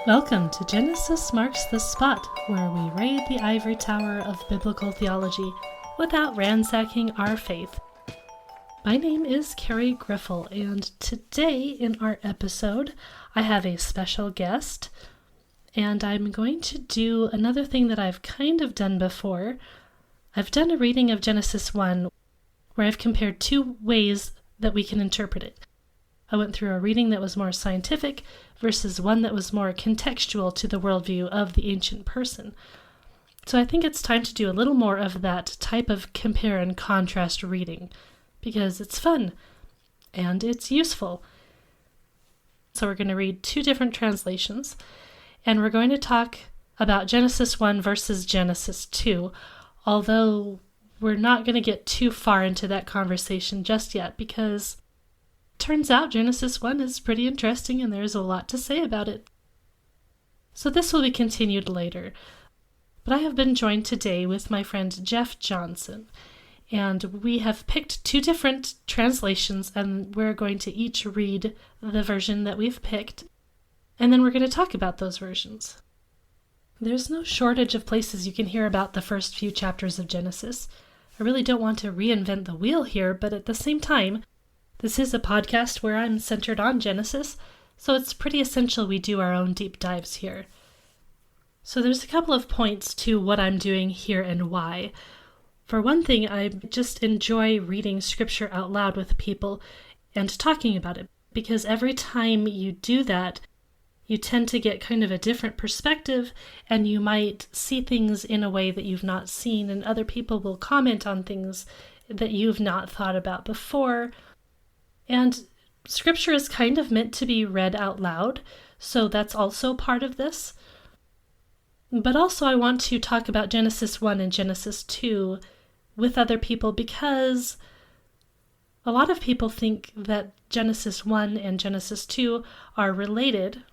Welcome to Genesis Marks the Spot, where we raid the ivory tower of biblical theology without ransacking our faith. My name is Carrie Griffel, and today in our episode, I have a special guest, and I'm going to do another thing that I've kind of done before. I've done a reading of Genesis 1 where I've compared two ways that we can interpret it. I went through a reading that was more scientific versus one that was more contextual to the worldview of the ancient person. So I think it's time to do a little more of that type of compare and contrast reading, because it's fun and it's useful. So we're going to read two different translations, and we're going to talk about Genesis 1 versus Genesis 2, although we're not going to get too far into that conversation just yet, because turns out Genesis 1 is pretty interesting and there's a lot to say about it. So this will be continued later. But I have been joined today with my friend Geoff Johnson, and we have picked two different translations, and we're going to each read the version that we've picked, and then we're going to talk about those versions. There's no shortage of places you can hear about the first few chapters of Genesis. I really don't want to reinvent the wheel here, but at the same time, this is a podcast where I'm centered on Genesis, so it's pretty essential we do our own deep dives here. So there's a couple of points to what I'm doing here and why. For one thing, I just enjoy reading scripture out loud with people and talking about it, because every time you do that, you tend to get kind of a different perspective, and you might see things in a way that you've not seen, and other people will comment on things that you've not thought about before. And scripture is kind of meant to be read out loud, so that's also part of this. But also I want to talk about Genesis 1 and Genesis 2 with other people, because a lot of people think that Genesis 1 and Genesis 2 are related,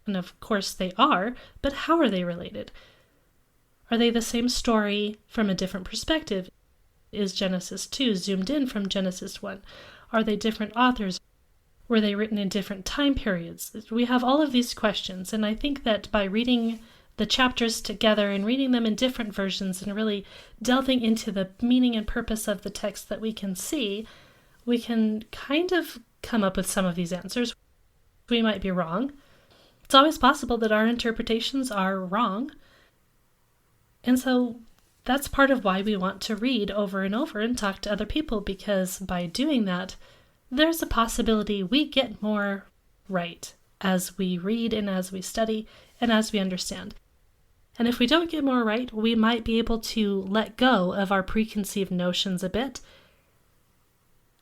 and of course they are, but how are they related? Are they the same story from a different perspective? Is Genesis 2 zoomed in from Genesis 1? Are they different authors? Were they written in different time periods? We have all of these questions, and I think that by reading the chapters together and reading them in different versions and really delving into the meaning and purpose of the text that we can see, we can kind of come up with some of these answers. We might be wrong. It's always possible that our interpretations are wrong. And so that's part of why we want to read over and over and talk to other people, because by doing that, there's a possibility we get more right as we read and as we study and as we understand. And if we don't get more right, we might be able to let go of our preconceived notions a bit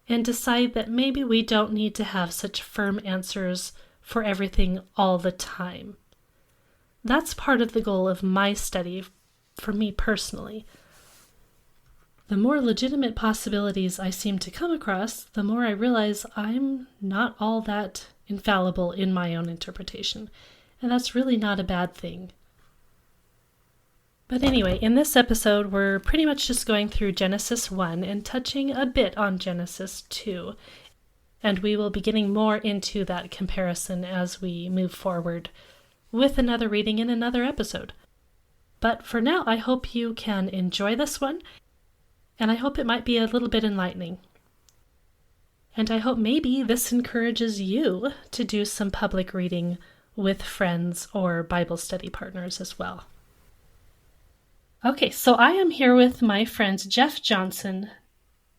and decide that maybe we don't need to have such firm answers for everything all the time. That's part of the goal of my study for me personally. The more legitimate possibilities I seem to come across, the more I realize I'm not all that infallible in my own interpretation, and that's really not a bad thing. But anyway, in this episode, we're pretty much just going through Genesis 1 and touching a bit on Genesis 2, and we will be getting more into that comparison as we move forward with another reading in another episode. But for now, I hope you can enjoy this one, and I hope it might be a little bit enlightening. And I hope maybe this encourages you to do some public reading with friends or Bible study partners as well. Okay, so I am here with my friend Geoff Johnson,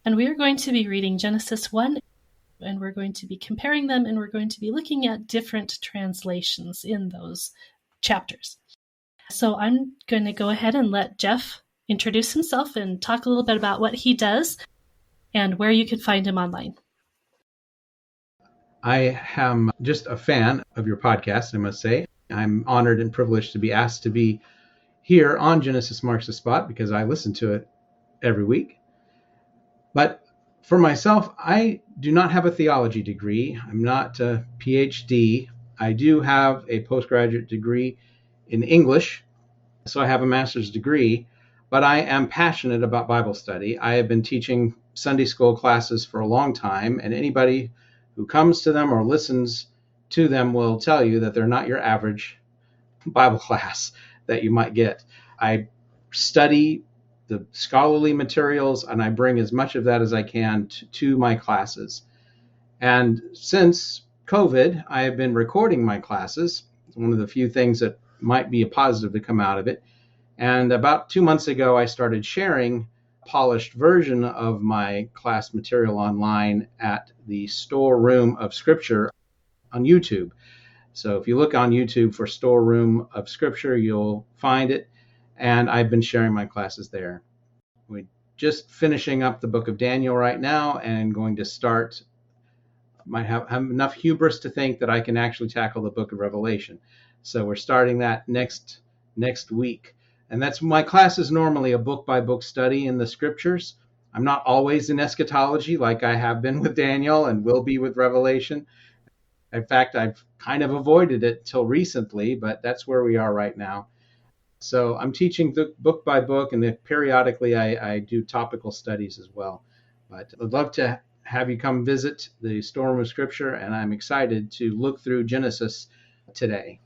and we are going to be reading Genesis 1, and we're going to be comparing them, and we're going to be looking at different translations in those chapters. So I'm going to go ahead and let Geoff introduce himself and talk a little bit about what he does and where you can find him online. I am just a fan of your podcast, I must say. I'm honored and privileged to be asked to be here on Genesis Marks the Spot because I listen to it every week. But for myself, I do not have a theology degree. I'm not a PhD. I do have a postgraduate degree in English, so I have a master's degree, but I am passionate about Bible study. I have been teaching Sunday school classes for a long time, and anybody who comes to them or listens to them will tell you that they're not your average Bible class that you might get. I study the scholarly materials and I bring as much of that as I can to my classes. And since COVID, I have been recording my classes. It's one of the few things that might be a positive to come out of it. And about 2 months ago, I started sharing a polished version of my class material online at the Storeroom of Scripture on YouTube. So if you look on YouTube for Storeroom of Scripture, you'll find it. And I've been sharing my classes there. We're just finishing up the book of Daniel right now and going to start. Might have enough hubris to think that I can actually tackle the book of Revelation. So we're starting that next week. And that's my class is normally a book by book study in the scriptures. I'm not always in eschatology like I have been with Daniel and will be with Revelation. In fact, I've kind of avoided it till recently, but that's where we are right now. So I'm teaching book by book, and periodically I do topical studies as well. But I'd love to have you come visit the Storeroom of Scripture, and I'm excited to look through Genesis today.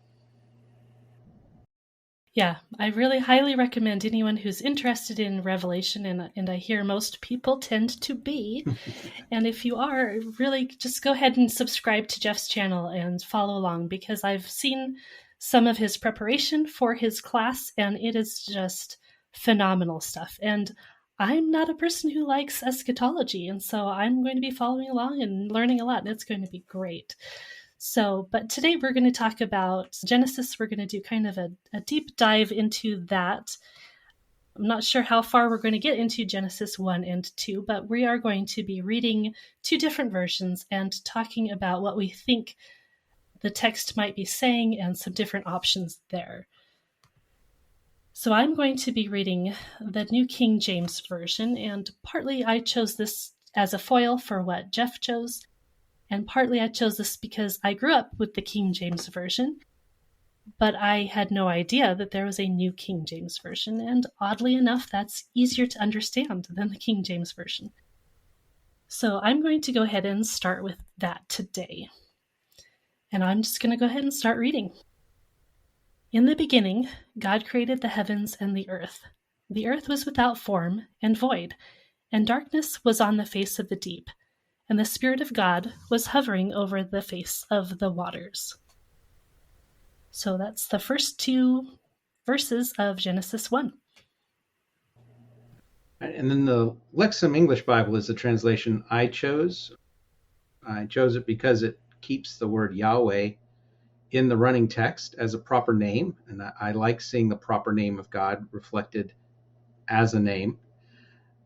Yeah, I really highly recommend anyone who's interested in Revelation, and I hear most people tend to be. And if you are, really just go ahead and subscribe to Geoff's channel and follow along, because I've seen some of his preparation for his class, and it is just phenomenal stuff. And I'm not a person who likes eschatology, and so I'm going to be following along and learning a lot, and it's going to be great. So, but today we're going to talk about Genesis. We're going to do kind of a deep dive into that. I'm not sure how far we're going to get into Genesis 1 and 2, but we are going to be reading two different versions and talking about what we think the text might be saying and some different options there. So I'm going to be reading the New King James Version, and partly I chose this as a foil for what Geoff chose. And partly I chose this because I grew up with the King James Version, but I had no idea that there was a New King James Version, and oddly enough, that's easier to understand than the King James Version. So I'm going to go ahead and start with that today. And I'm just going to go ahead and start reading. In the beginning, God created the heavens and the earth. The earth was without form and void, and darkness was on the face of the deep. And the Spirit of God was hovering over the face of the waters. So that's the first two verses of Genesis 1. And then the Lexham English Bible is the translation I chose. I chose it because it keeps the word Yahweh in the running text as a proper name. And I like seeing the proper name of God reflected as a name.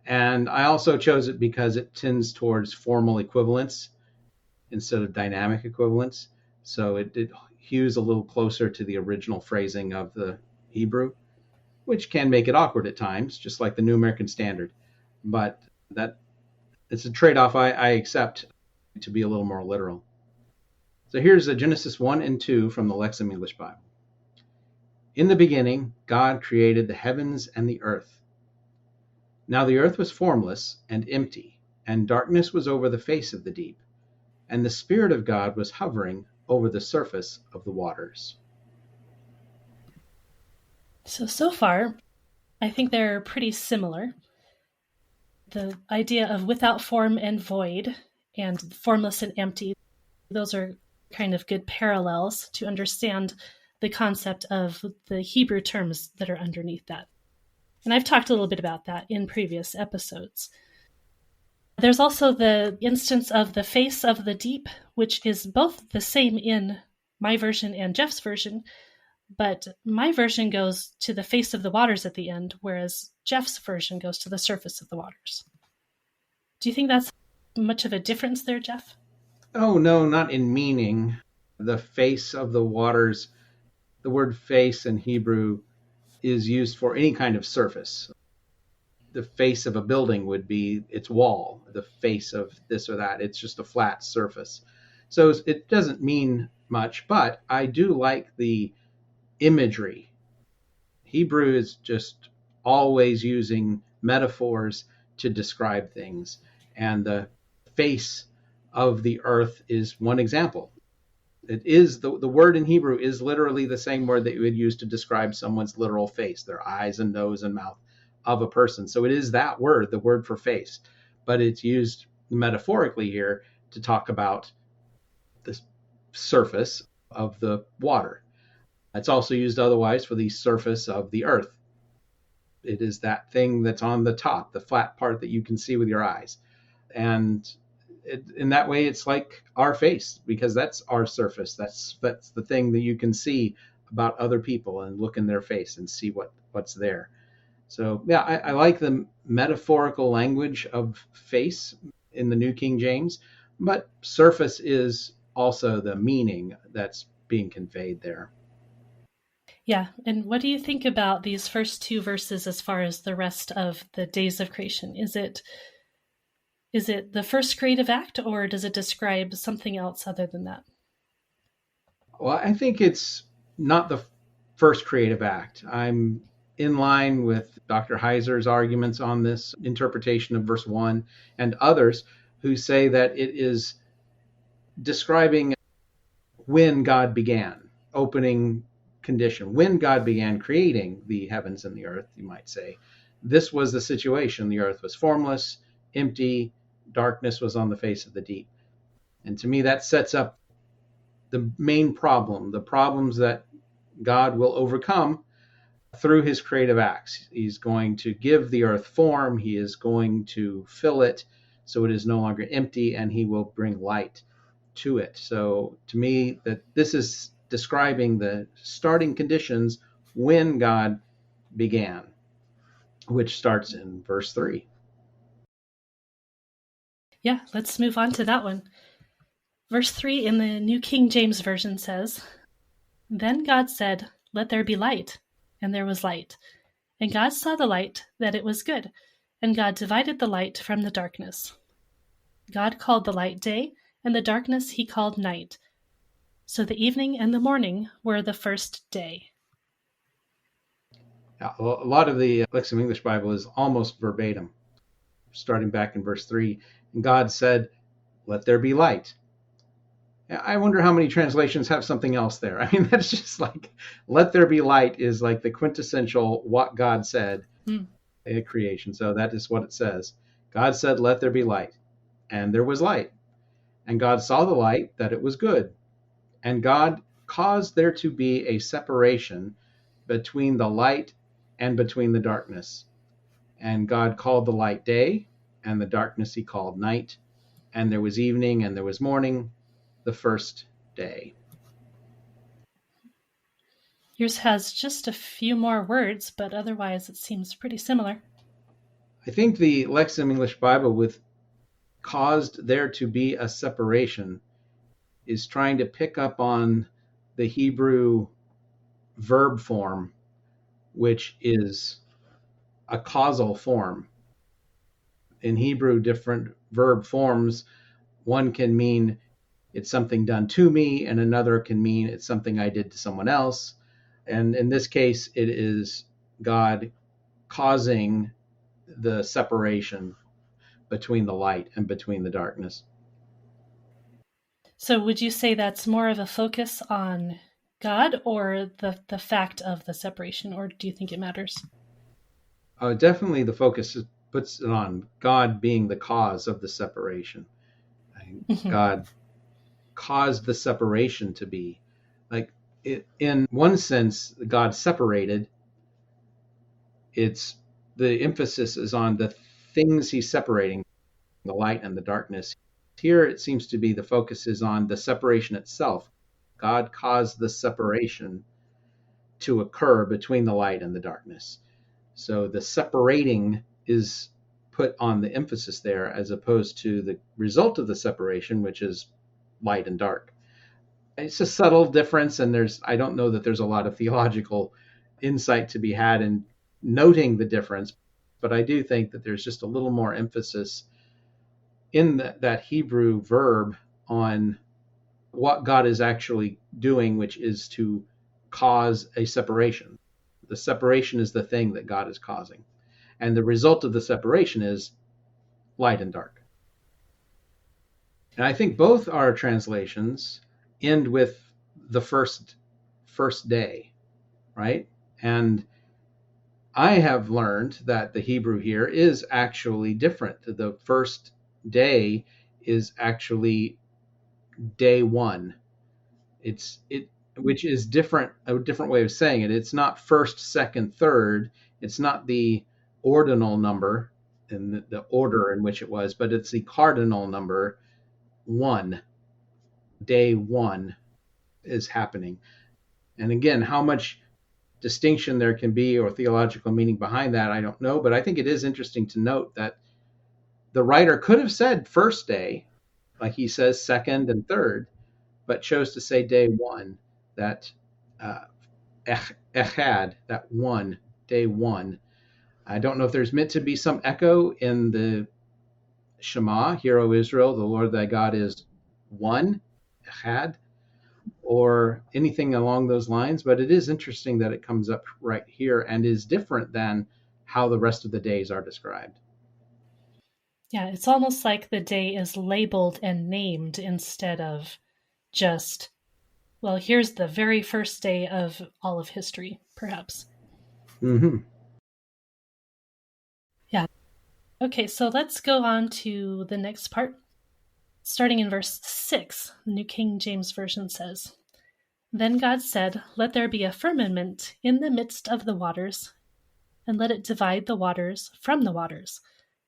And I also chose it because it tends towards formal equivalence instead of dynamic equivalence. So it hews a little closer to the original phrasing of the Hebrew, which can make it awkward at times, just like the New American Standard. But that it's a trade-off I accept to be a little more literal. So here's the Genesis 1 and 2 from the Lexham English Bible. In the beginning, God created the heavens and the earth. Now the earth was formless and empty, and darkness was over the face of the deep, and the Spirit of God was hovering over the surface of the waters. So far, I think they're pretty similar. The idea of without form and void, and formless and empty, those are kind of good parallels to understand the concept of the Hebrew terms that are underneath that. And I've talked a little bit about that in previous episodes. There's also the instance of the face of the deep, which is both the same in my version and Geoff's version, but my version goes to the face of the waters at the end, whereas Geoff's version goes to the surface of the waters. Do you think that's much of a difference there, Geoff? Oh, no, not in meaning. The face of the waters, the word face in Hebrew is used for any kind of surface. The face of a building would be its wall, the face of this or that. It's just a flat surface. So it doesn't mean much, but I do like the imagery. Hebrew is just always using metaphors to describe things. And the face of the earth is one example. It is the word in Hebrew is literally the same word that you would use to describe someone's literal face, their eyes and nose and mouth of a person. So it is that word, the word for face, but it's used metaphorically here to talk about the surface of the water. It's also used otherwise for the surface of the earth. It is that thing that's on the top, the flat part that you can see with your eyes. And in that way, it's like our face, because that's our surface. That's the thing that you can see about other people and look in their face and see what's there. So yeah, I like the metaphorical language of face in the New King James, but surface is also the meaning that's being conveyed there. Yeah, and what do you think about these first two verses as far as the rest of the days of creation? Is it the first creative act, or does it describe something else other than that? Well, I think it's not the first creative act. I'm in line with Dr. Heiser's arguments on this interpretation of verse 1 and others who say that it is describing when God began, opening condition, when God began creating the heavens and the earth, you might say. This was the situation. The earth was formless, empty, darkness was on the face of the deep. And to me, that sets up the main problem, the problems that God will overcome through his creative acts. He's going to give the earth form. He is going to fill it so it is no longer empty, and he will bring light to it. So to me, that this is describing the starting conditions when God began, which starts in verse 3. Yeah, let's move on to that one. Verse 3 in the New King James Version says, "Then God said, 'Let there be light,' and there was light. And God saw the light, that it was good, and God divided the light from the darkness. God called the light day, and the darkness he called night. So the evening and the morning were the first day." Now, a lot of the Lexham English Bible is almost verbatim, starting back in verse 3. And God said, "Let there be light." I wonder how many translations have something else there. I mean, that's just like, "let there be light" is like the quintessential what God said in creation. So that is what it says. God said, "Let there be light." And there was light. And God saw the light, that it was good. And God caused there to be a separation between the light and between the darkness. And God called the light day, and the darkness he called night. And there was evening and there was morning, the first day. Yours has just a few more words, but otherwise it seems pretty similar. I think the Lexham English Bible with "caused there to be a separation" is trying to pick up on the Hebrew verb form, which is a causal form. In Hebrew, different verb forms, one can mean it's something done to me, and another can mean it's something I did to someone else. And in this case, it is God causing the separation between the light and between the darkness. So would you say that's more of a focus on God or the fact of the separation, or do you think it matters? Definitely the focus puts it on God being the cause of the separation. God caused the separation to be. Like, in one sense, God separated. It's the emphasis is on the things he's separating, the light and the darkness. Here it seems to be the focus is on the separation itself. God caused the separation to occur between the light and the darkness. So the separating is put on the emphasis there, as opposed to the result of the separation, which is light and dark. It's a subtle difference, and I don't know that there's a lot of theological insight to be had in noting the difference, but I do think that there's just a little more emphasis in that Hebrew verb on what God is actually doing, which is to cause a separation. The separation is the thing that God is causing. And the result of the separation is light and dark. And I think both our translations end with the first day, right? And I have learned that the Hebrew here is actually different. The first day is actually day one. It which is a different way of saying it. It's not first, second, third. It's not the ordinal number in the order in which it was, but it's the cardinal number one. Day one is happening. And again, how much distinction there can be or theological meaning behind that, I don't know. But I think it is interesting to note that the writer could have said first day, like he says second and third, but chose to say day one, that uh, echad, that one, day one. I don't know if there's meant to be some echo in the Shema, Hear, O Israel, the Lord thy God is one, echad, or anything along those lines, but it is interesting that it comes up right here and is different than how the rest of the days are described. Yeah, it's almost like the day is labeled and named instead of just, well, here's the very first day of all of history, perhaps. Mm-hmm. Yeah. Okay, so let's go on to the next part. Starting in verse 6, the New King James Version says, Then God said, Let there be a firmament in the midst of the waters, and let it divide the waters from the waters.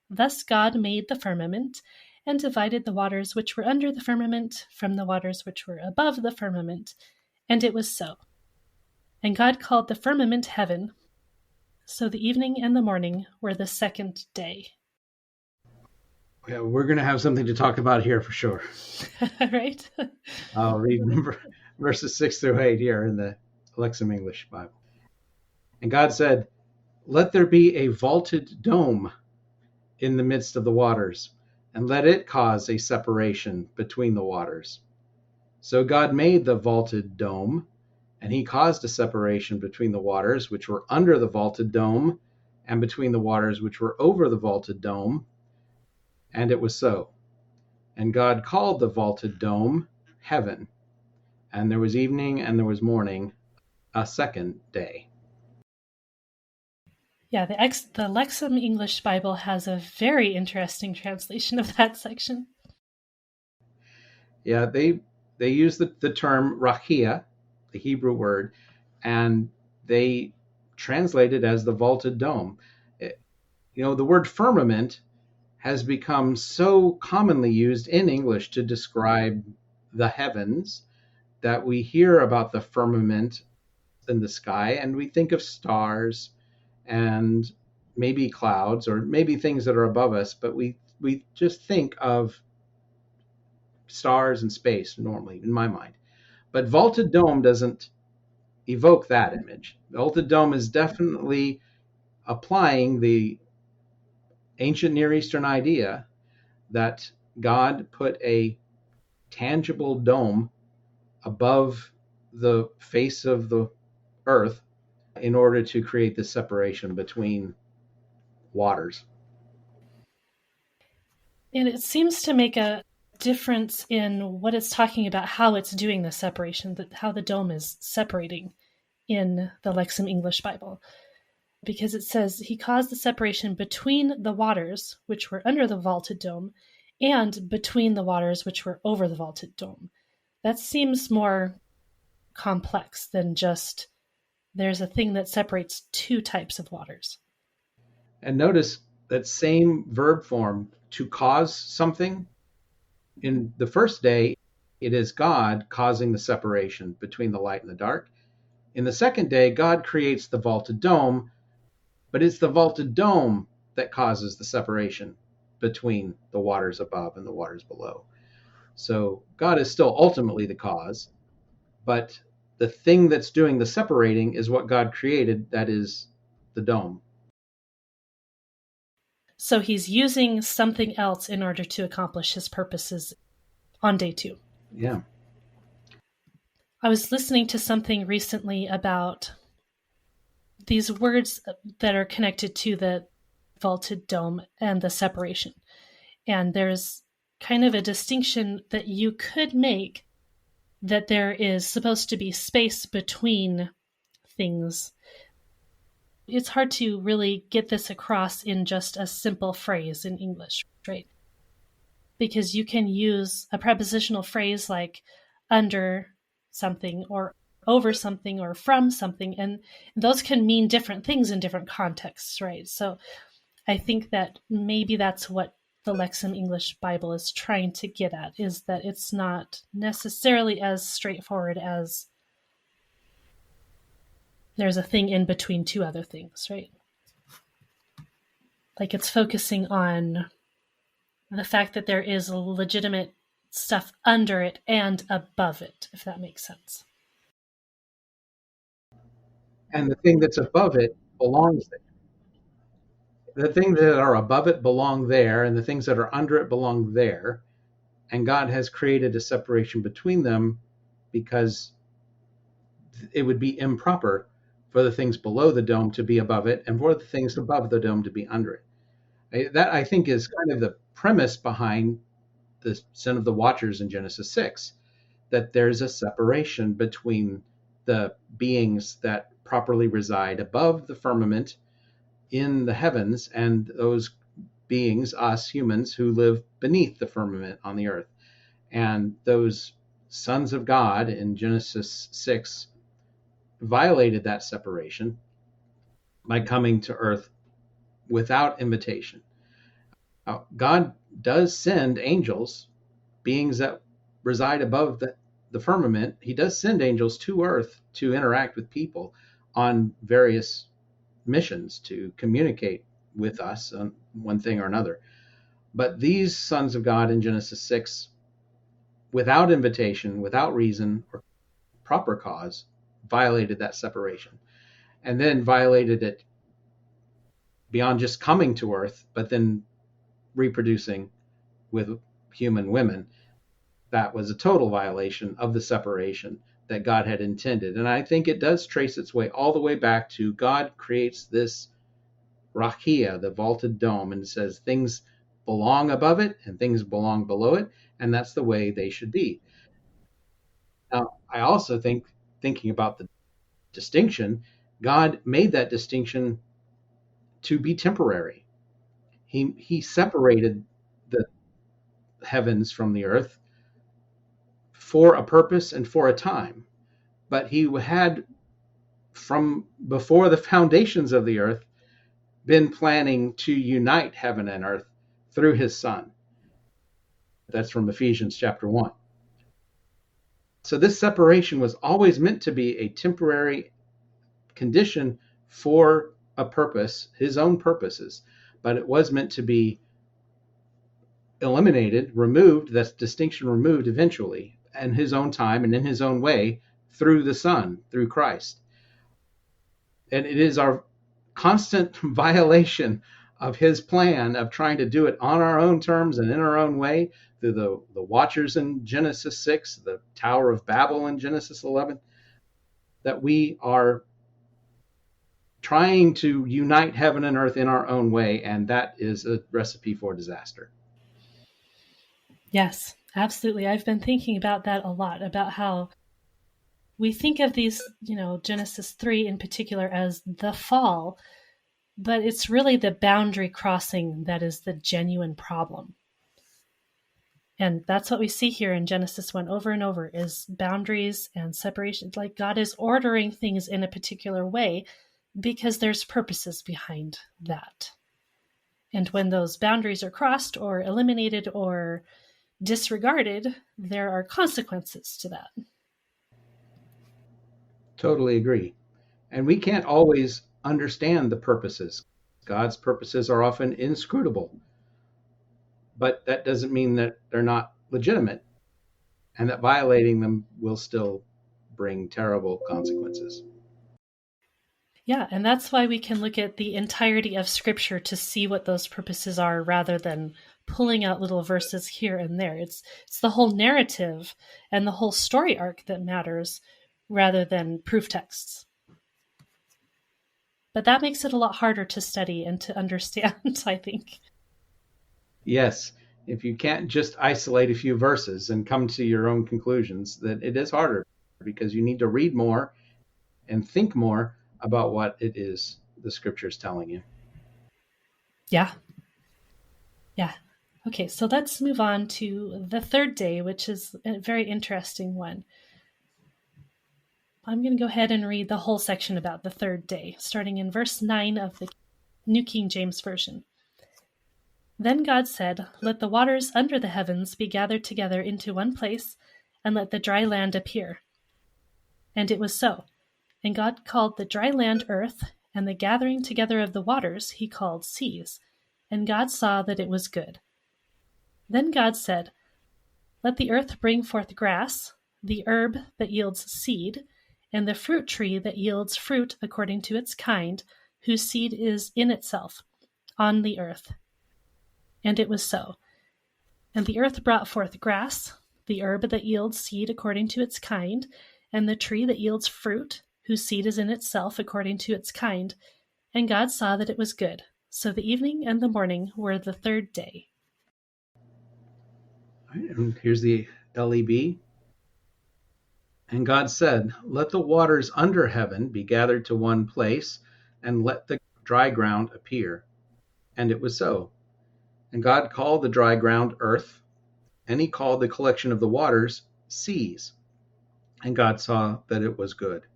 Thus God made the firmament, and divided the waters which were under the firmament from the waters which were above the firmament. And it was so. And God called the firmament heaven. So the evening and the morning were the second day. Yeah, we're going to have something to talk about here for sure. Right? I'll read verses 6 through 8 here in the Lexham English Bible. And God said, Let there be a vaulted dome in the midst of the waters, and let it cause a separation between the waters. So God made the vaulted dome, and he caused a separation between the waters which were under the vaulted dome and between the waters which were over the vaulted dome. And it was so. And God called the vaulted dome heaven. And there was evening and there was morning, a second day. Yeah, the Lexham English Bible has a very interesting translation of that section. Yeah, they use the term rachia, the Hebrew word, and they translate it as the vaulted dome. The word firmament has become so commonly used in English to describe the heavens that we hear about the firmament in the sky and we think of stars and maybe clouds or maybe things that are above us, but we just think of stars and space normally in my mind. But vaulted dome doesn't evoke that image. Vaulted dome is definitely applying the ancient Near Eastern idea that God put a tangible dome above the face of the earth in order to create this separation between waters. And it seems to make a difference in what it's talking about, how it's doing the separation, how the dome is separating in the Lexham English Bible. Because it says, He caused the separation between the waters which were under the vaulted dome and between the waters which were over the vaulted dome. That seems more complex than just there's a thing that separates two types of waters. And notice that same verb form, to cause something. In the first day, it is God causing the separation between the light and the dark. In the second day, God creates the vaulted dome, but it's the vaulted dome that causes the separation between the waters above and the waters below. So God is still ultimately the cause, but the thing that's doing the separating is what God created, that is the dome. So he's using something else in order to accomplish his purposes on day 2. Yeah. I was listening to something recently about these words that are connected to the vaulted dome and the separation. And there's kind of a distinction that you could make that there is supposed to be space between things. It's hard to really get this across in just a simple phrase in English, right? Because you can use a prepositional phrase like under something or over something or from something, and those can mean different things in different contexts, right? So I think that maybe that's what the Lexham English Bible is trying to get at, is that it's not necessarily as straightforward as there's a thing in between two other things, right? Like it's focusing on the fact that there is legitimate stuff under it and above it, if that makes sense. And the thing that's above it belongs there. The things that are above it belong there, and the things that are under it belong there. And God has created a separation between them because it would be improper for the things below the dome to be above it and for the things above the dome to be under it. That, I think, is kind of the premise behind the sin of the watchers in Genesis 6, that there's a separation between the beings that properly reside above the firmament in the heavens and those beings, us humans, who live beneath the firmament on the earth. And those sons of God in Genesis 6 violated that separation by coming to earth without invitation. God does send angels, beings that reside above the firmament. He does send angels to earth to interact with people on various missions to communicate with us on one thing or another. But these sons of God in Genesis 6, without invitation, without reason or proper cause, violated that separation, and then violated it beyond just coming to earth, but then reproducing with human women. That was a total violation of the separation that God had intended. And I think it does trace its way all the way back to God creates this rakia, the vaulted dome, and says things belong above it and things belong below it, and that's the way they should be. Now, I also think, thinking about the distinction, God made that distinction to be temporary. He separated the heavens from the earth for a purpose and for a time. But he had, from before the foundations of the earth, been planning to unite heaven and earth through his son. That's from Ephesians chapter 1. So this separation was always meant to be a temporary condition for a purpose, his own purposes, but it was meant to be eliminated, removed, that distinction removed eventually in his own time and in his own way through the Son, through Christ. And it is our constant violation of his plan of trying to do it on our own terms and in our own way, through the watchers in Genesis 6, the Tower of Babel in Genesis 11, that we are trying to unite heaven and earth in our own way, and that is a recipe for disaster. Yes, absolutely. I've been thinking about that a lot, about how we think of these, Genesis 3 in particular as the fall, but it's really the boundary crossing that is the genuine problem. And that's what we see here in Genesis 1 over and over, is boundaries and separations. Like God is ordering things in a particular way because there's purposes behind that. And when those boundaries are crossed or eliminated or disregarded, there are consequences to that. Totally agree. And we can't always understand the purposes. God's purposes are often inscrutable, but that doesn't mean that they're not legitimate and that violating them will still bring terrible consequences. Yeah, and that's why we can look at the entirety of Scripture to see what those purposes are, rather than pulling out little verses here and there. It's the whole narrative and the whole story arc that matters, rather than proof texts. But that makes it a lot harder to study and to understand, I think. Yes, if you can't just isolate a few verses and come to your own conclusions, that it is harder because you need to read more and think more about what it is the scripture is telling you. Yeah. Yeah. Okay, so let's move on to the third day, which is a very interesting one. I'm going to go ahead and read the whole section about the third day, starting in verse 9 of the New King James Version. Then God said, "Let the waters under the heavens be gathered together into one place, and let the dry land appear." And it was so. And God called the dry land earth, and the gathering together of the waters he called seas. And God saw that it was good. Then God said, "Let the earth bring forth grass, the herb that yields seed, and the fruit tree that yields fruit according to its kind, whose seed is in itself, on the earth." And it was so. And the earth brought forth grass, the herb that yields seed according to its kind, and the tree that yields fruit, whose seed is in itself according to its kind. And God saw that it was good. So the evening and the morning were the third day. All right, and here's the LEB. And God said, "Let the waters under heaven be gathered to one place, and let the dry ground appear." And it was so. And God called the dry ground earth, and he called the collection of the waters seas. And God saw that it was good.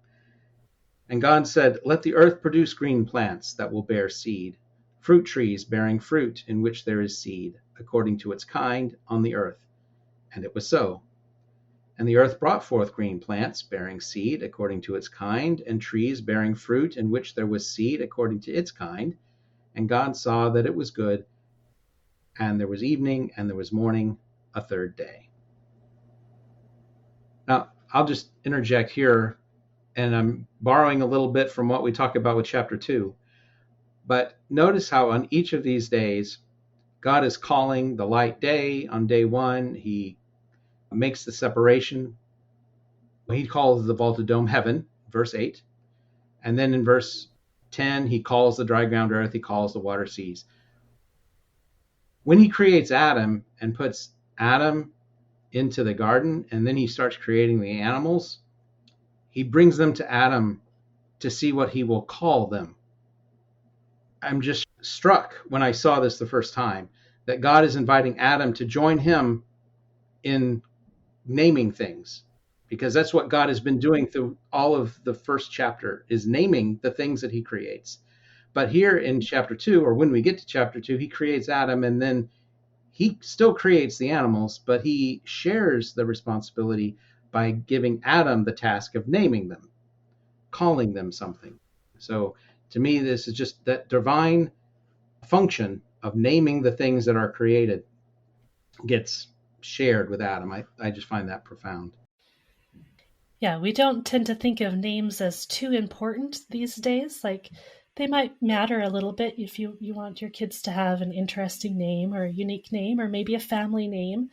And God said, "Let the earth produce green plants that will bear seed, fruit trees bearing fruit in which there is seed, according to its kind, on the earth." And it was so. And the earth brought forth green plants bearing seed according to its kind, and trees bearing fruit in which there was seed according to its kind. And God saw that it was good. And there was evening and there was morning, a third day. Now, I'll just interject here, and I'm borrowing a little bit from what we talk about with chapter 2. But notice how on each of these days, God is calling the light day. On day 1, he makes the separation. He calls the vaulted dome heaven, verse 8. And then in verse 10, he calls the dry ground earth, he calls the water seas. When he creates Adam and puts Adam into the garden, and then he starts creating the animals, he brings them to Adam to see what he will call them. I'm just struck when I saw this the first time that God is inviting Adam to join him in naming things, because that's what God has been doing through all of the first chapter, is naming the things that he creates. But here in chapter 2, or when we get to chapter 2, he creates Adam, and then he still creates the animals, but he shares the responsibility by giving Adam the task of naming them, calling them something. So to me, this is just that divine function of naming the things that are created gets shared with Adam. I just find that profound. Yeah, we don't tend to think of names as too important these days. Like, they might matter a little bit if you want your kids to have an interesting name or a unique name or maybe a family name.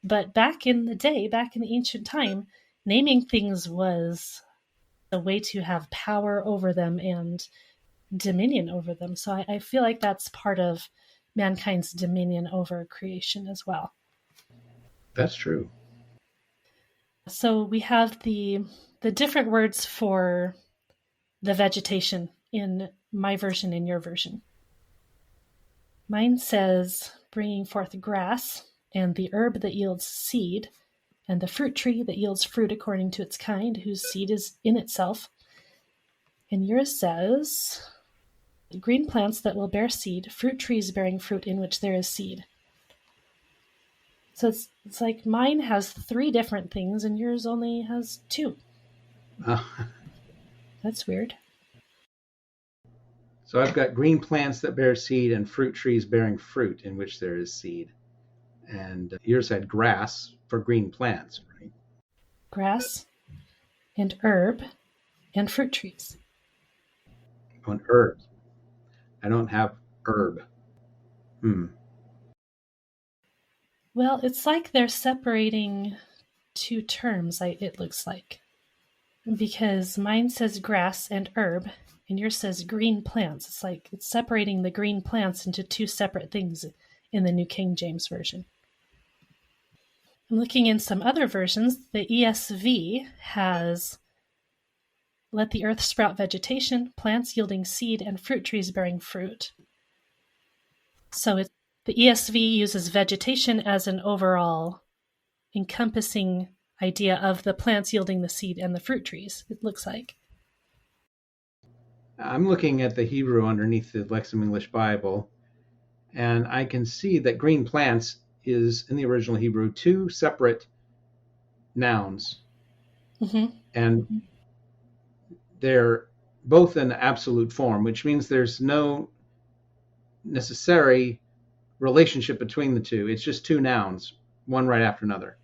But back in the day, back in the ancient time, naming things was a way to have power over them and dominion over them. So I feel like that's part of mankind's dominion over creation as well. That's true. So we have the different words for the vegetation in my version and your version. Mine says bringing forth grass, and the herb that yields seed, and the fruit tree that yields fruit according to its kind, whose seed is in itself. And yours says green plants that will bear seed, fruit trees bearing fruit in which there is seed. So it's like mine has 3 different things and yours only has 2. That's weird. So I've got green plants that bear seed and fruit trees bearing fruit in which there is seed. And yours had grass for green plants, right? Grass and herb and fruit trees. On herbs. I don't have herb. Well, it's like they're separating 2 terms, it looks like. Because mine says grass and herb, and yours says green plants. It's like it's separating the green plants into 2 separate things in the New King James Version. I'm looking in some other versions. The ESV has, let the earth sprout vegetation, plants yielding seed, and fruit trees bearing fruit. So the ESV uses vegetation as an overall encompassing idea of the plants yielding the seed and the fruit trees, it looks like. I'm looking at the Hebrew underneath the Lexham English Bible, and I can see that green plants is, in the original Hebrew, two separate nouns. Mm-hmm. And they're both in absolute form, which means there's no necessary relationship between the two. It's just two nouns, one right after another.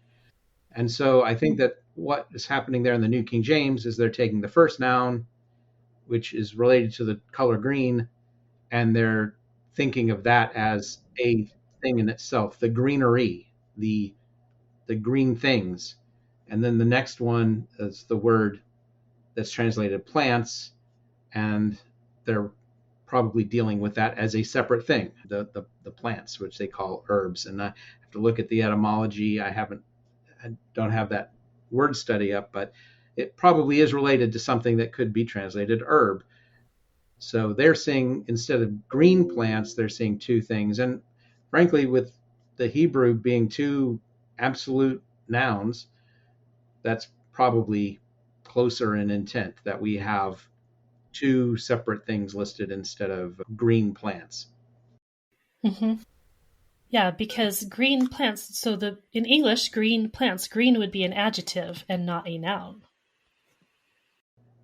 And so I think that what is happening there in the New King James is they're taking the first noun, which is related to the color green, and they're thinking of that as a thing in itself, the greenery, the green things. And then the next one is the word that's translated plants, and they're probably dealing with that as a separate thing, the plants, which they call herbs. And I have to look at the etymology. I don't have that word study up, but it probably is related to something that could be translated herb. So they're seeing, instead of green plants, they're seeing two things. And frankly, with the Hebrew being two absolute nouns, that's probably closer in intent, that we have two separate things listed instead of green plants. Mm-hmm. Yeah, because green plants, so in English, green plants, green would be an adjective and not a noun.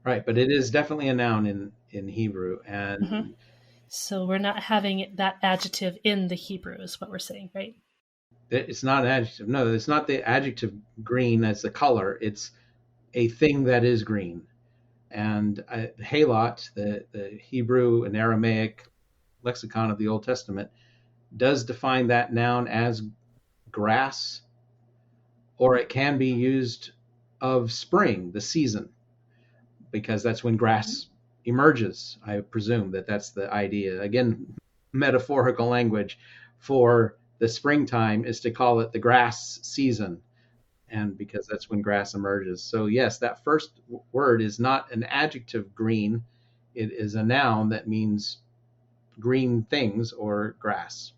Right, but it is definitely a noun in Hebrew. And Mm-hmm. So we're not having that adjective in the Hebrew is what we're saying, right? it's not an adjective. No, it's not the adjective green as the color. It's a thing that is green. And halot, the Hebrew and Aramaic lexicon of the Old Testament, does define that noun as grass, or it can be used of spring, the season, because that's when grass emerges. I presume that that's the idea. Again, metaphorical language for the springtime is to call it the grass season, and because that's when grass emerges. So yes, that first word is not an adjective green. It is a noun that means green things or grass.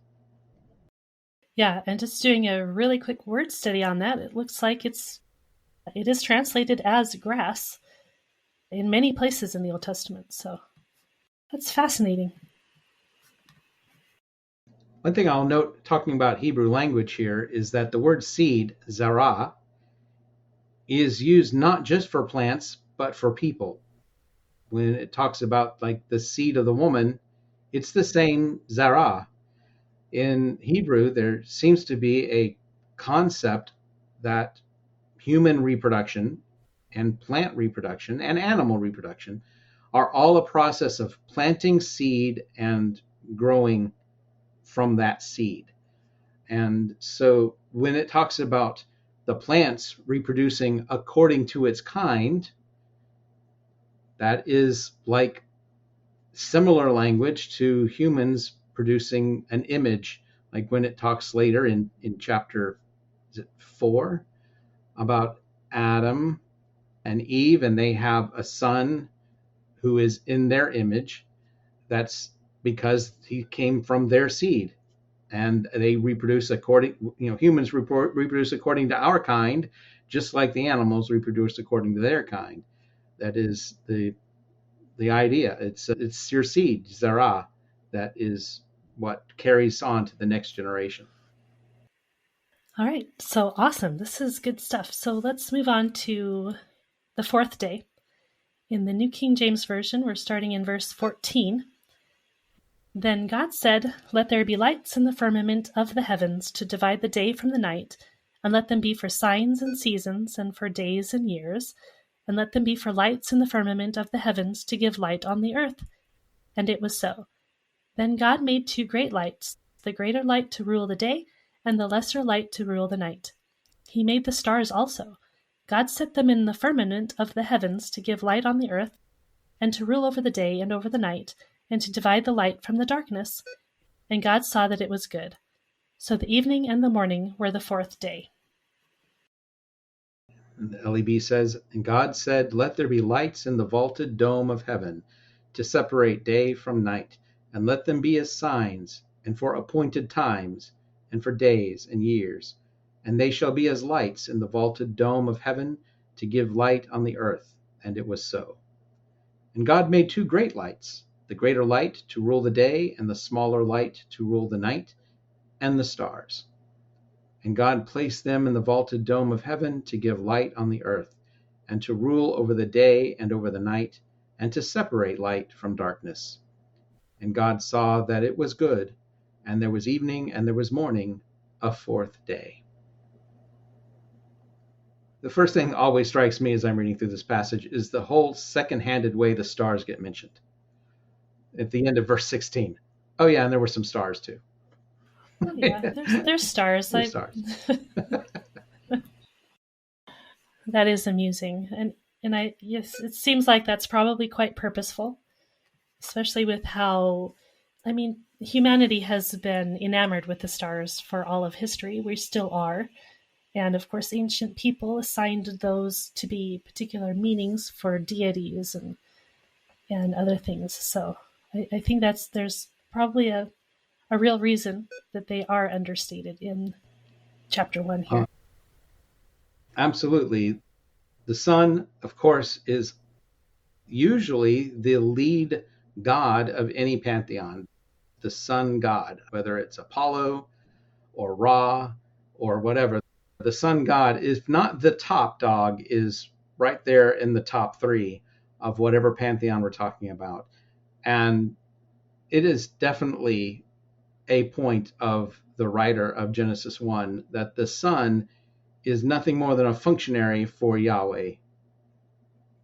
Yeah, and just doing a really quick word study on that, it looks like it is translated as grass in many places in the Old Testament. So that's fascinating. One thing I'll note talking about Hebrew language here is that the word seed, zarah, is used not just for plants, but for people. When it talks about like the seed of the woman, it's the same zarah. In Hebrew, there seems to be a concept that human reproduction and plant reproduction and animal reproduction are all a process of planting seed and growing from that seed. And so when it talks about the plants reproducing according to its kind, that is like similar language to humans producing an image, like when it talks later in chapter 4 about Adam and Eve, and they have a son who is in their image. That's because he came from their seed, and they reproduce according, humans reproduce according to our kind, just like the animals reproduce according to their kind. That is the idea. It's your seed, zarah, that is what carries on to the next generation. All right, so awesome. This is good stuff. So let's move on to the fourth day. In the New King James Version, we're starting in verse 14. Then God said, "Let there be lights in the firmament of the heavens to divide the day from the night, and let them be for signs and seasons, and for days and years, and let them be for lights in the firmament of the heavens to give light on the earth." And it was so. Then God made two great lights, the greater light to rule the day, and the lesser light to rule the night. He made the stars also. God set them in the firmament of the heavens to give light on the earth, and to rule over the day and over the night, and to divide the light from the darkness. And God saw that it was good. So the evening and the morning were the fourth day. And the LEB says, "And God said, let there be lights in the vaulted dome of heaven to separate day from night, and let them be as signs, and for appointed times, and for days and years. And they shall be as lights in the vaulted dome of heaven to give light on the earth." And it was so. And God made two great lights, the greater light to rule the day, and the smaller light to rule the night, and the stars. And God placed them in the vaulted dome of heaven to give light on the earth, and to rule over the day and over the night, and to separate light from darkness. And God saw that it was good, and there was evening and there was morning, a fourth day. The first thing always strikes me as I'm reading through this passage is the whole second-handed way the stars get mentioned. At the end of verse 16. Oh yeah, and there were some stars too. Oh, yeah, there's stars. There's stars. That is amusing, and yes, it seems like that's probably quite purposeful, especially with how, humanity has been enamored with the stars for all of history. We still are, and of course, ancient people assigned those to be particular meanings for deities and other things. So I think there's probably a real reason that they are understated in chapter 1 here. Absolutely. The sun, of course, is usually the lead god of any pantheon, the sun god, whether it's Apollo or Ra or whatever. The sun god, if not the top dog, is right there in the top three of whatever pantheon we're talking about. And it is definitely a point of the writer of Genesis 1 that the sun is nothing more than a functionary for Yahweh.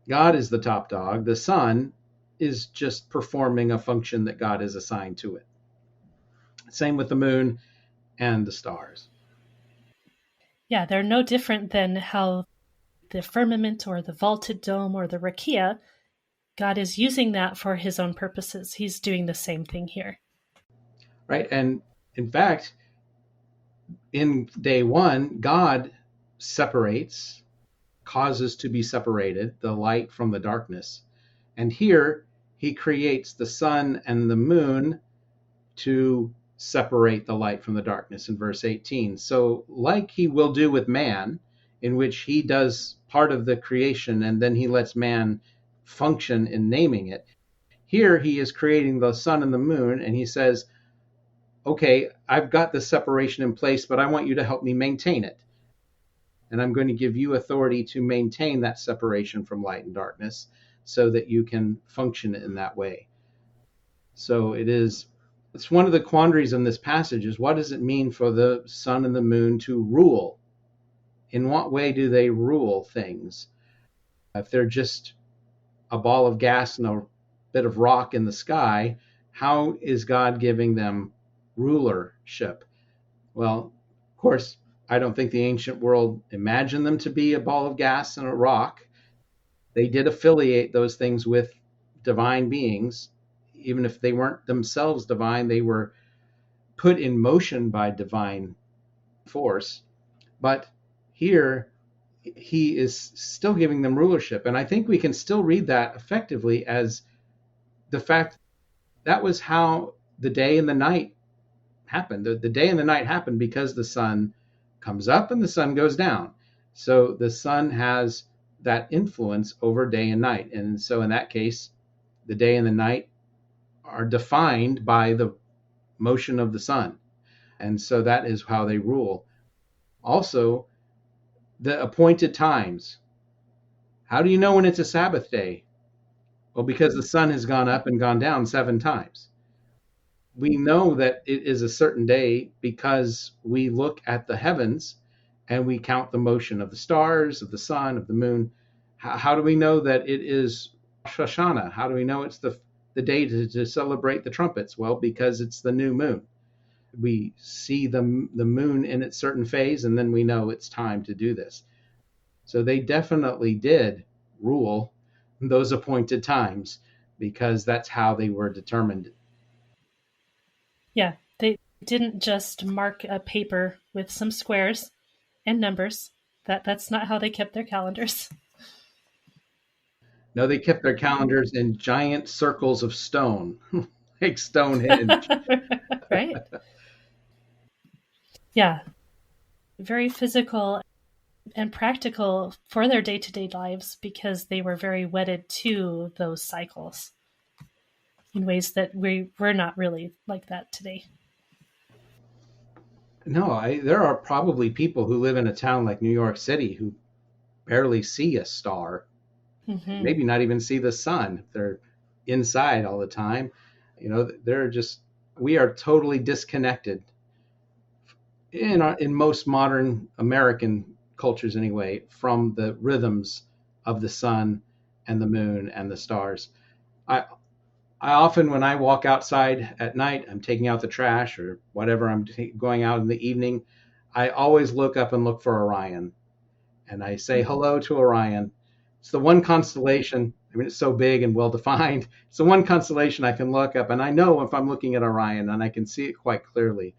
God is the top dog. The sun is just performing a function that God has assigned to it. Same with the moon and the stars. Yeah, they're no different than how the firmament or the vaulted dome or the rakia, God is using that for his own purposes. He's doing the same thing here. Right. And in fact, in day one, God separates, causes to be separated the light from the darkness. And here he creates the sun and the moon to separate the light from the darkness in verse 18. So, like he will do with man, in which he does part of the creation and then he lets man function in naming it, here he is creating the sun and the moon, and he says, okay, I've got the separation in place, but I want you to help me maintain it. And I'm going to give you authority to maintain that separation from light and darkness so that you can function in that way. So it's one of the quandaries in this passage is, what does it mean for the sun and the moon to rule? In what way do they rule things? If they're just a ball of gas and a bit of rock in the sky, how is God giving them rulership? Well, of course, I don't think the ancient world imagined them to be a ball of gas and a rock. They did affiliate those things with divine beings. Even if they weren't themselves divine, they were put in motion by divine force. But here, he is still giving them rulership. And I think we can still read that effectively as the fact that was how the day and the night happened. The day and the night happened because the sun comes up and the sun goes down. So the sun has that influence over day and night. And so in that case, the day and the night are defined by the motion of the sun. And so that is how they rule. Also, the appointed times. How do you know when it's a Sabbath day? Well, because the sun has gone up and gone down 7 times. We know that it is a certain day because we look at the heavens and we count the motion of the stars, of the sun, of the moon. How do we know that it is Rosh Hashanah? How do we know it's the day to celebrate the trumpets? Well, because it's the new moon. We see the moon in its certain phase, and then we know it's time to do this. So they definitely did rule those appointed times because that's how they were determined. Yeah, they didn't just mark a paper with some squares and numbers. That's not how they kept their calendars. No, they kept their calendars in giant circles of stone, like Stonehenge. Right? Yeah. Very physical and practical for their day-to-day lives because they were very wedded to those cycles in ways that we're not really like that today. No, there are probably people who live in a town like New York City who barely see a star, Mm-hmm. maybe not even see the sun. They're inside all the time. We are totally disconnected in most modern American cultures anyway from the rhythms of the sun and the moon and the stars. I I often, when I walk outside at night, I'm taking out the trash or whatever, going out in the evening, I always look up and look for Orion. And I say hello to Orion. It's the one constellation. I mean, it's so big and well defined. It's the one constellation I can look up, and I know if I'm looking at Orion, and I can see it quite clearly.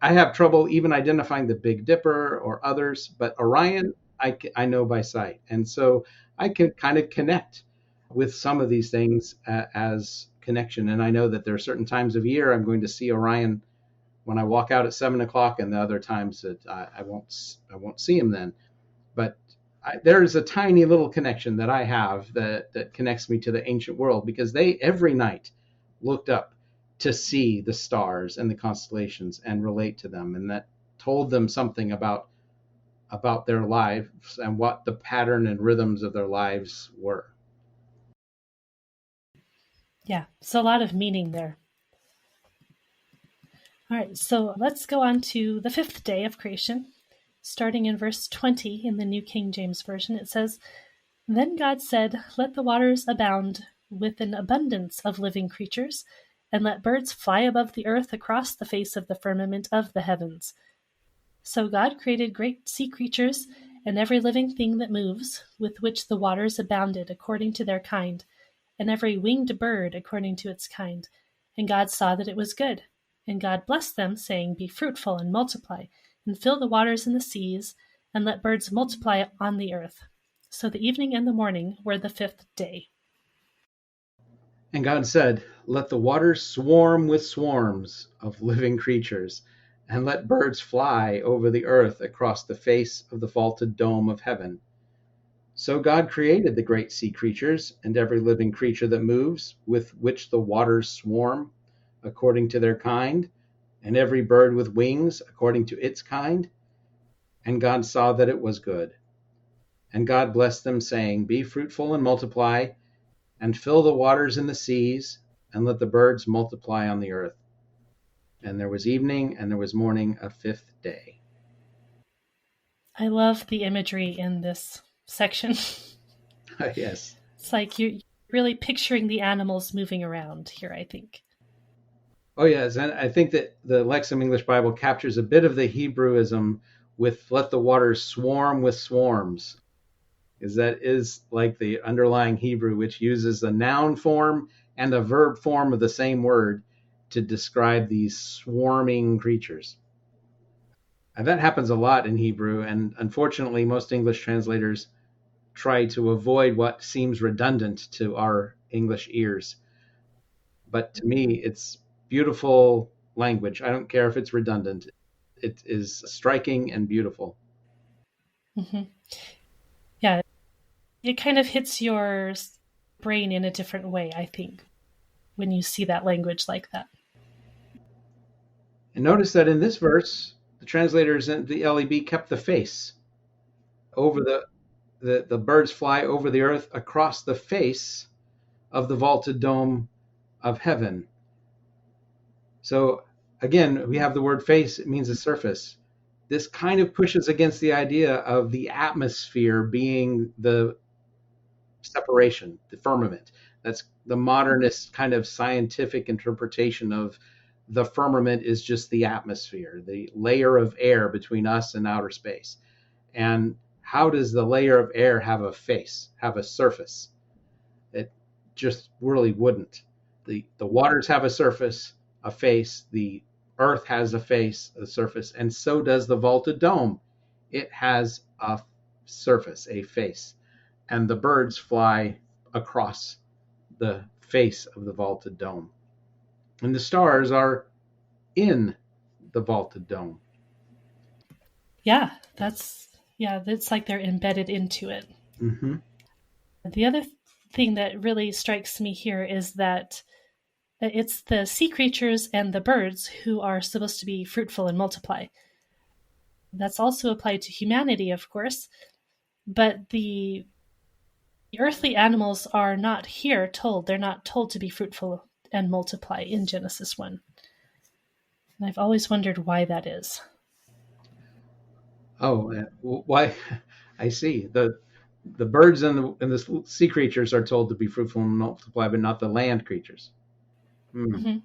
I have trouble even identifying the Big Dipper or others, but Orion, I know by sight. And so I can kind of connect with some of these things as connection. And I know that there are certain times of year I'm going to see Orion when I walk out at 7 o'clock, and the other times that I won't see him then. But there's a tiny little connection that I have that connects me to the ancient world, because they every night looked up to see the stars and the constellations and relate to them, and that told them something about their lives and what the pattern and rhythms of their lives were. Yeah, so a lot of meaning there. All right, so let's go on to the fifth day of creation. Starting in verse 20 in the New King James Version, it says, "Then God said, let the waters abound with an abundance of living creatures, and let birds fly above the earth across the face of the firmament of the heavens. So God created great sea creatures and every living thing that moves, with which the waters abounded according to their kind, and every winged bird according to its kind. And God saw that it was good. And God blessed them, saying, be fruitful and multiply, and fill the waters and the seas, and let birds multiply on the earth. So the evening and the morning were the fifth day." And God said, let the waters swarm with swarms of living creatures, and let birds fly over the earth across the face of the vaulted dome of heaven. So God created the great sea creatures and every living creature that moves, with which the waters swarm, according to their kind, and every bird with wings according to its kind. And God saw that it was good. And God blessed them, saying, be fruitful and multiply, and fill the waters and the seas, and let the birds multiply on the earth. And there was evening and there was morning, a fifth day. I love the imagery in this section. Yes. It's like you're really picturing the animals moving around here, I think. Oh, yes. And I think that the Lexham English Bible captures a bit of the Hebrewism with let the waters swarm with swarms, because that is like the underlying Hebrew, which uses the noun form and a verb form of the same word to describe these swarming creatures. And that happens a lot in Hebrew, and unfortunately, most English translators try to avoid what seems redundant to our English ears. But to me, it's beautiful language. I don't care if it's redundant. It is striking and beautiful. Mm-hmm. Yeah, it kind of hits your brain in a different way, I think, when you see that language like that. And notice that in this verse, the translators in the LEB kept the face over the birds fly over the earth across the face of the vaulted dome of heaven. So again, we have the word face, it means a surface. This kind of pushes against the idea of the atmosphere being the separation, the firmament. That's the modernist kind of scientific interpretation of the firmament is just the atmosphere, the layer of air between us and outer space. And how does the layer of air have a face, have a surface? It just really wouldn't. The waters have a surface, a face. The earth has a face, a surface, and so does the vaulted dome. It has a surface, a face, and the birds fly across the face of the vaulted dome. And the stars are in the vaulted dome. It's like they're embedded into it. Mm-hmm. The other thing that really strikes me here is that it's the sea creatures and the birds who are supposed to be fruitful and multiply. That's also applied to humanity, of course, but the earthly animals are not here told. They're not told to be fruitful and multiply in Genesis 1. And I've always wondered why that is. Oh, why? I see. The birds and the sea creatures are told to be fruitful and multiply, but not the land creatures. Mm-hmm.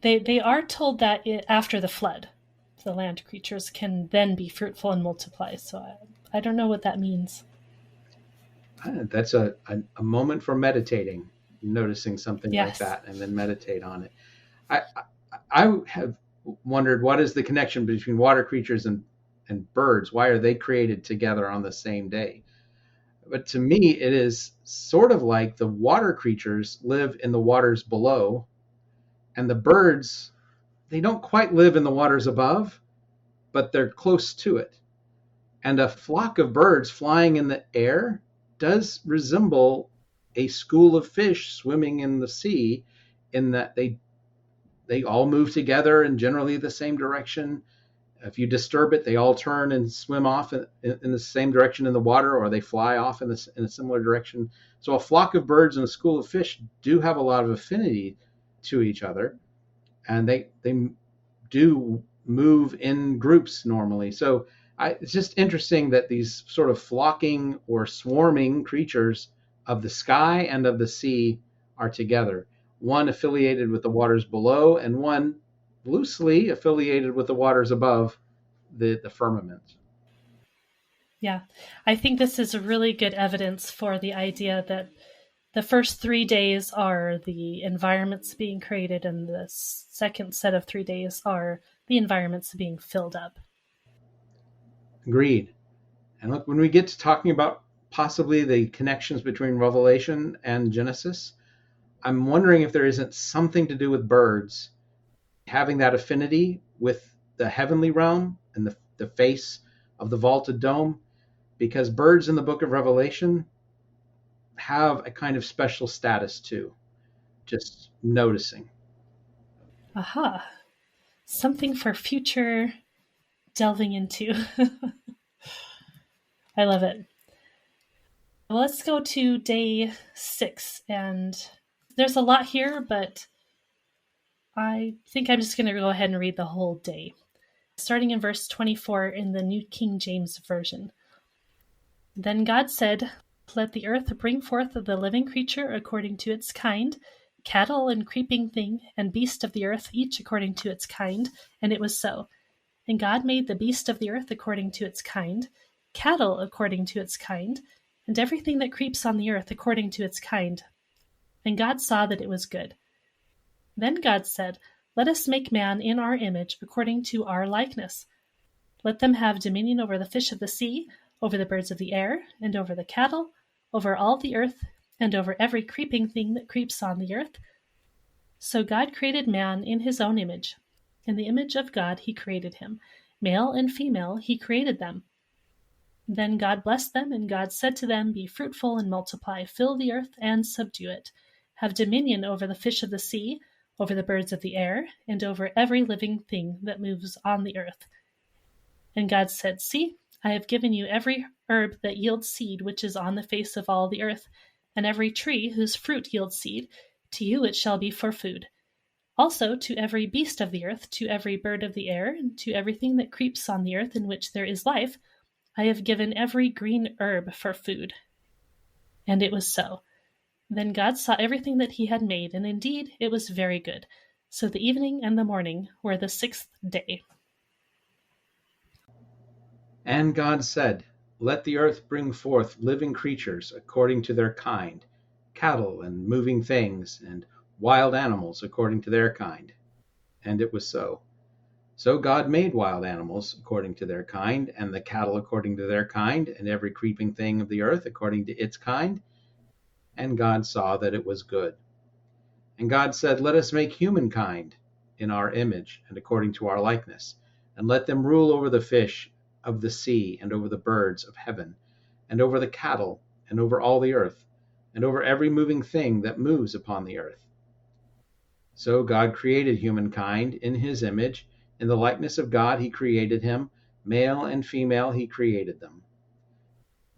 They are told that after the flood, the land creatures can then be fruitful and multiply. So I don't know what that means. That's a moment for meditating, noticing something Yes. like that, and then meditate on it. I have wondered, what is the connection between water creatures and birds? Why are they created together on the same day? But to me, it is sort of like the water creatures live in the waters below, and the birds, they don't quite live in the waters above, but they're close to it. And a flock of birds flying in the air does resemble a school of fish swimming in the sea, in that they all move together in generally the same direction. If you disturb it, they all turn and swim off in the same direction in the water, or they fly off in a similar direction. So a flock of birds and a school of fish do have a lot of affinity to each other, and they do move in groups normally. So it's just interesting that these sort of flocking or swarming creatures of the sky and of the sea are together, one affiliated with the waters below and one loosely affiliated with the waters above the firmament. Yeah, I think this is really good evidence for the idea that the first 3 days are the environments being created, and the second set of 3 days are the environments being filled up. Agreed. And look, when we get to talking about possibly the connections between Revelation and Genesis, I'm wondering if there isn't something to do with birds having that affinity with the heavenly realm and the face of the vaulted dome, because birds in the book of Revelation have a kind of special status too. Just noticing. Aha. Something for future delving into. I love it. Well, let's go to day 6. And there's a lot here, but I think I'm just going to go ahead and read the whole day. Starting in verse 24 in the New King James Version. Then God said, "Let the earth bring forth the living creature according to its kind, cattle and creeping thing, and beast of the earth, each according to its kind." And it was so. And God made the beast of the earth according to its kind, cattle according to its kind, and everything that creeps on the earth according to its kind. And God saw that it was good. Then God said, "Let us make man in our image, according to our likeness. Let them have dominion over the fish of the sea, over the birds of the air, and over the cattle, over all the earth, and over every creeping thing that creeps on the earth." So God created man in his own image. In the image of God he created him. Male and female he created them. Then God blessed them, and God said to them, "Be fruitful and multiply, fill the earth and subdue it. Have dominion over the fish of the sea, over the birds of the air, and over every living thing that moves on the earth." And God said, "See, I have given you every herb that yields seed which is on the face of all the earth, and every tree whose fruit yields seed. To you it shall be for food. Also to every beast of the earth, to every bird of the air, and to everything that creeps on the earth in which there is life, I have given every green herb for food." And it was so. Then God saw everything that he had made, and indeed it was very good. So the evening and the morning were the 6th day. And God said, "Let the earth bring forth living creatures according to their kind, cattle and moving things, and wild animals according to their kind." And it was so. So God made wild animals according to their kind, and the cattle according to their kind, and every creeping thing of the earth according to its kind. And God saw that it was good. And God said, let us make humankind in our image and according to our likeness, and let them rule over the fish of the sea, and over the birds of heaven, and over the cattle, and over all the earth, and over every moving thing that moves upon the earth. So God created humankind in his image. In the likeness of God he created him. Male and female he created them.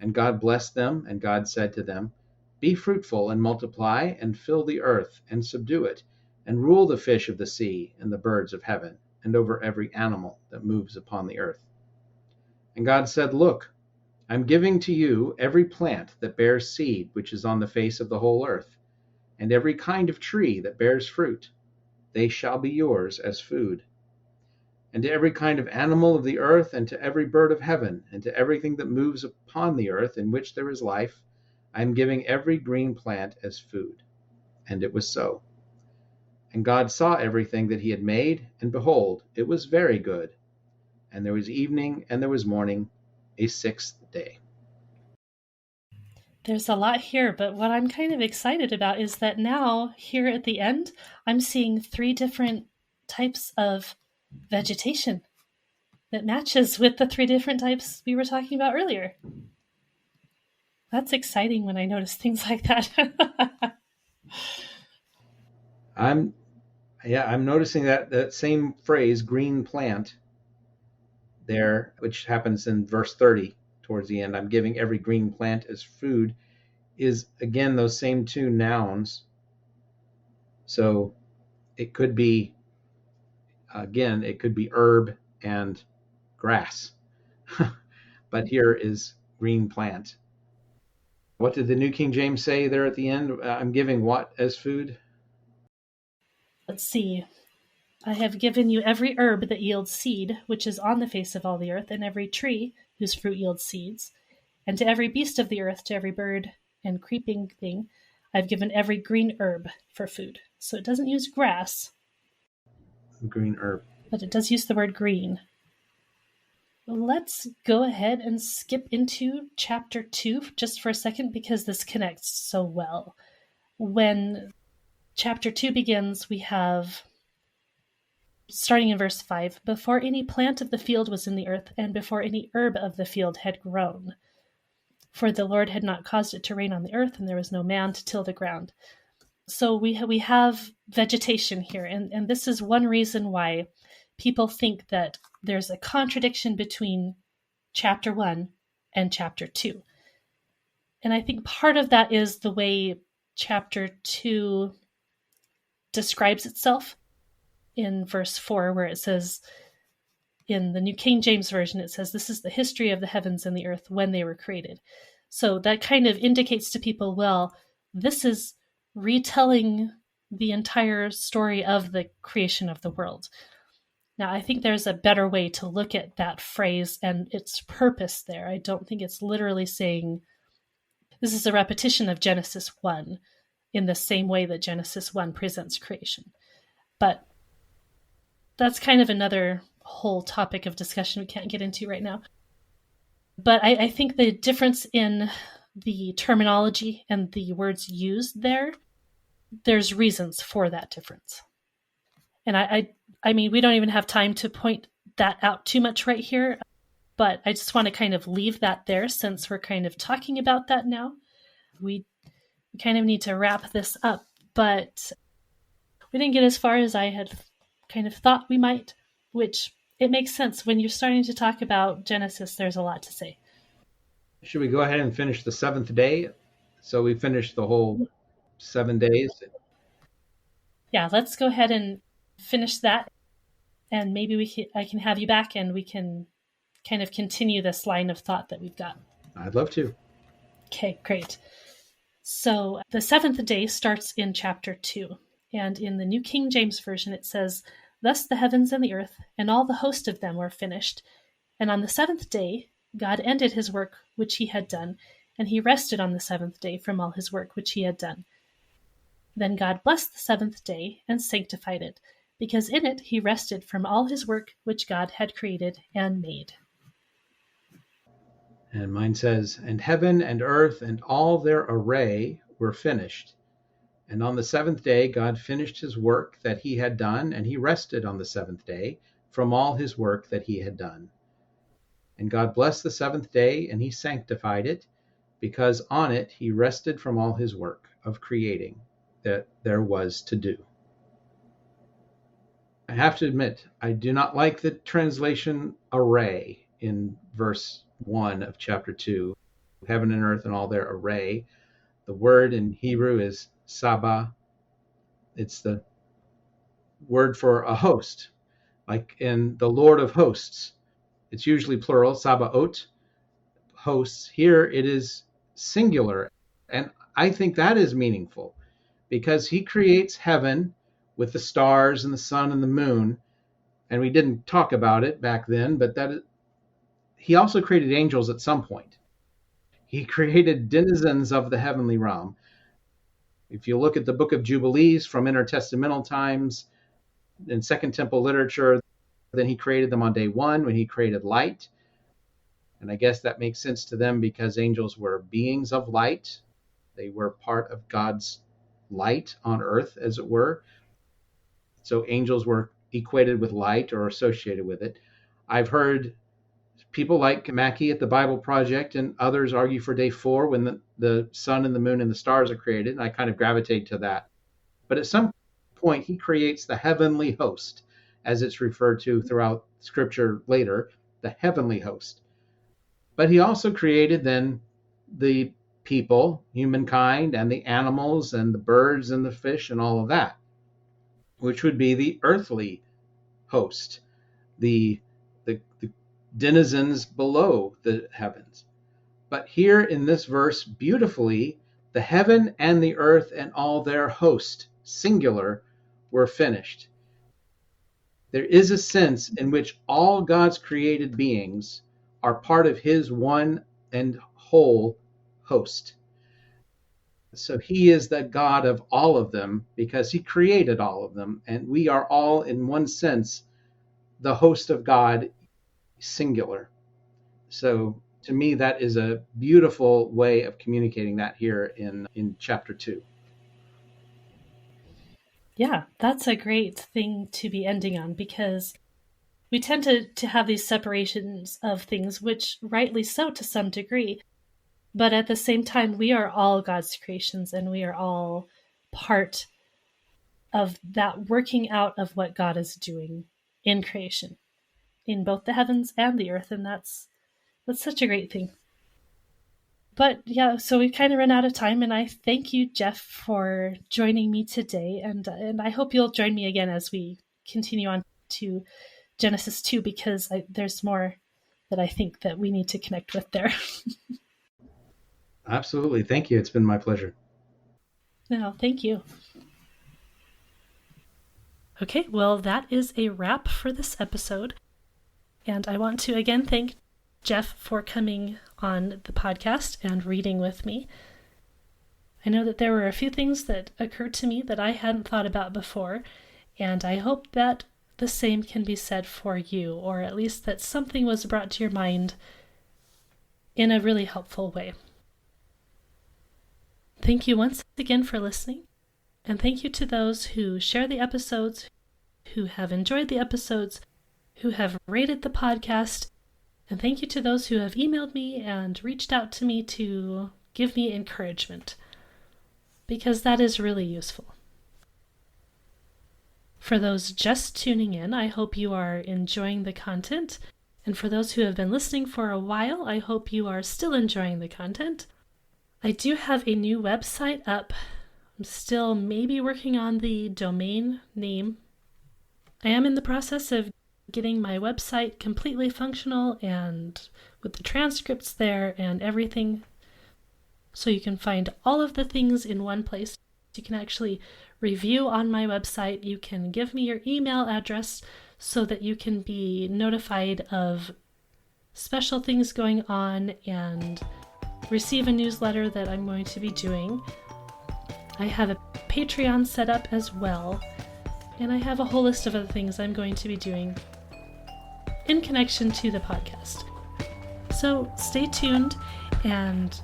And God blessed them, and God said to them, be fruitful and multiply, and fill the earth, and subdue it, and rule the fish of the sea, and the birds of heaven, and over every animal that moves upon the earth. And God said, look, I'm giving to you every plant that bears seed which is on the face of the whole earth, and every kind of tree that bears fruit. They shall be yours as food. And to every kind of animal of the earth, and to every bird of heaven, and to everything that moves upon the earth in which there is life, I am giving every green plant as food. And it was so. And God saw everything that he had made, and behold, it was very good. And there was evening, and there was morning, a sixth day. There's a lot here, but what I'm kind of excited about is that now, here at the end, I'm seeing 3 different types of vegetation that matches with the 3 different types we were talking about earlier. That's exciting when I notice things like that. I'm noticing that same phrase, green plant, there, which happens in verse 30 towards the end. I'm giving every green plant as food, is again those same 2 nouns. So it could be, again, it could be herb and grass. But here is green plant. What did the New King James say there at the end? I'm giving what as food? Let's see. I have given you every herb that yields seed, which is on the face of all the earth, and every tree whose fruit yields seeds. And to every beast of the earth, to every bird and creeping thing, I've given every green herb for food. So it doesn't use grass. Green herb. But it does use the word green. Let's go ahead and skip into chapter 2 just for a second, because this connects so well. When chapter 2 begins, we have, starting in verse 5, before any plant of the field was in the earth, and before any herb of the field had grown. For the Lord had not caused it to rain on the earth, and there was no man to till the ground. So we have vegetation here, and this is one reason why people think that there's a contradiction between chapter 1 and chapter 2. And I think part of that is the way chapter 2 describes itself in verse 4, where it says, in the New King James Version, it says, this is the history of the heavens and the earth when they were created. So that kind of indicates to people, well, this is retelling the entire story of the creation of the world. Now, I think there's a better way to look at that phrase and its purpose there. I don't think it's literally saying this is a repetition of Genesis 1 in the same way that Genesis 1 presents creation. But that's kind of another whole topic of discussion we can't get into right now. But I think the difference in the terminology and the words used there's reasons for that difference. And I mean, we don't even have time to point that out too much right here, but I just want to kind of leave that there since we're kind of talking about that now. We kind of need to wrap this up, but we didn't get as far as I had kind of thought we might, which it makes sense. When you're starting to talk about Genesis, there's a lot to say. Should we go ahead and finish the 7th day? So we finished the whole 7 days. Yeah, let's go ahead and finish that. And maybe I can have you back and we can kind of continue this line of thought that we've got. I'd love to. Okay, great. So the 7th day starts in chapter 2. And in the New King James Version, it says, thus the heavens and the earth and all the host of them were finished. And on the 7th day, God ended his work which he had done, and he rested on the 7th day from all his work which he had done. Then God blessed the 7th day and sanctified it, because in it he rested from all his work which God had created and made. And mine says, and heaven and earth and all their array were finished. And on the seventh day God finished his work that he had done, and he rested on the seventh day from all his work that he had done. And God blessed the seventh day, and he sanctified it, because on it he rested from all his work of creating that there was to do. I have to admit, I do not like the translation array in verse 1 of chapter 2. Heaven and earth and all their array. The word in Hebrew is sabah. It's the word for a host, like in the Lord of hosts. It's usually plural, sabaoth, hosts. Here it is singular. And I think that is meaningful because he creates heaven with the stars and the sun and the moon. And we didn't talk about it back then, but he also created angels at some point. He created denizens of the heavenly realm. If you look at the book of Jubilees from intertestamental times in Second Temple literature, then he created them on day one when he created light. And I guess that makes sense to them because angels were beings of light. They were part of God's light on earth, as it were. So angels were equated with light or associated with it. I've heard people like Mackey at the Bible Project and others argue for day 4 when the sun and the moon and the stars are created, and I kind of gravitate to that. But at some point, he creates the heavenly host, as it's referred to throughout Scripture later, the heavenly host. But he also created then the people, humankind, and the animals, and the birds, and the fish, and all of that, which would be the earthly host, the denizens below the heavens. But here in this verse, beautifully, the heaven and the earth and all their host, singular, were finished. There is a sense in which all God's created beings are part of his one and whole host. So he is the God of all of them because he created all of them. And we are all, in one sense, the host of God, singular. So to me, that is a beautiful way of communicating that here in chapter 2. Yeah, that's a great thing to be ending on because we tend to have these separations of things, which rightly so to some degree. But at the same time, we are all God's creations and we are all part of that working out of what God is doing in creation, in both the heavens and the earth. And that's such a great thing. But yeah, so we've kind of run out of time, and I thank you, Geoff, for joining me today. And I hope you'll join me again as we continue on to Genesis 2, because there's more that I think that we need to connect with there. Absolutely. Thank you. It's been my pleasure. No, thank you. Okay, well, that is a wrap for this episode. And I want to again thank Geoff for coming on the podcast and reading with me. I know that there were a few things that occurred to me that I hadn't thought about before, and I hope that the same can be said for you, or at least that something was brought to your mind in a really helpful way. Thank you once again for listening, and thank you to those who share the episodes, who have enjoyed the episodes, who have rated the podcast, and thank you to those who have emailed me and reached out to me to give me encouragement, because that is really useful. For those just tuning in, I hope you are enjoying the content, and for those who have been listening for a while, I hope you are still enjoying the content. I do have a new website up. I'm still maybe working on the domain name. I am in the process of getting my website completely functional and with the transcripts there and everything, so you can find all of the things in one place. You can actually review on my website. You can give me your email address so that you can be notified of special things going on and receive a newsletter that I'm going to be doing. I have a Patreon set up as well, and I have a whole list of other things I'm going to be doing in connection to the podcast. So stay tuned, and